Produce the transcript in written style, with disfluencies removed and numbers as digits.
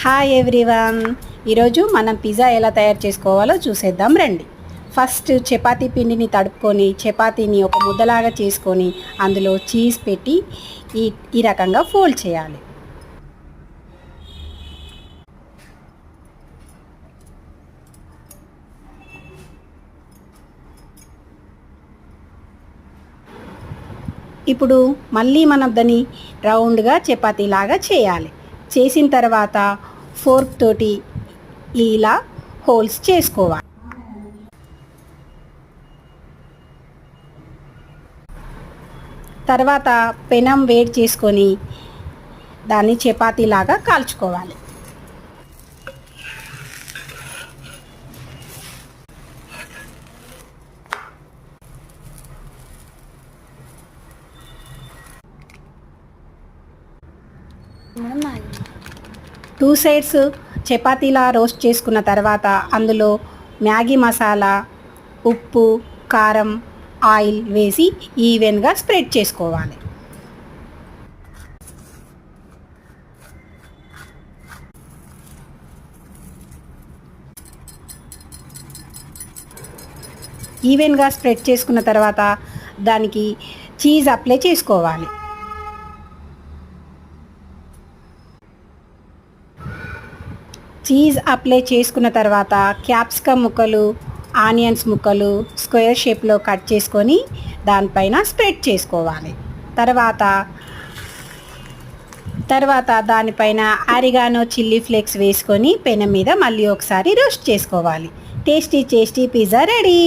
Hi everyone, ఈరోజు మనం pizza ఎలా తయారు చేసుకోవాలో చూసేద్దాం రండి. ఫస్ట్ చపాతీ పిండిని తడుపుకొని చపాతీని ఒక ముద్దలాగా చేసుకొని అందులో చీజ్ పెట్టి ఈ రకంగా ఫోల్డ్ చేయాలి. ఇప్పుడు మళ్ళీ మనం దాన్ని రౌండ్గా చపాతీలాగా చేయాలి. చేసిన తర్వాత ఫోర్క్ తోటి ఇలా హోల్స్ చేసుకోవాలి. తర్వాత పెనం వేడి చేసుకొని దాన్ని చపాతీలాగా కాల్చుకోవాలి. టూ సైడ్స్ చపాతీలా రోస్ట్ చేసుకున్న తర్వాత అందులో మ్యాగీ మసాలా, ఉప్పు, కారం, ఆయిల్ వేసి ఈవెన్గా స్ప్రెడ్ చేసుకోవాలి. ఈవెన్గా స్ప్రెడ్ చేసుకున్న తర్వాత దానికి చీజ్ అప్లై చేసుకోవాలి. చీజ్ అప్లై చేసుకున్న తర్వాత క్యాప్సికమ్ ముక్కలు, ఆనియన్స్ ముక్కలు స్క్వేర్ షేప్లో కట్ చేసుకొని దానిపైన స్ప్రెడ్ చేసుకోవాలి. తర్వాత దానిపైన ఆరిగానో, చిల్లీ ఫ్లేక్స్ వేసుకొని పెనం మీద మళ్ళీ ఒకసారి రోస్ట్ చేసుకోవాలి. Tasty pizza ready.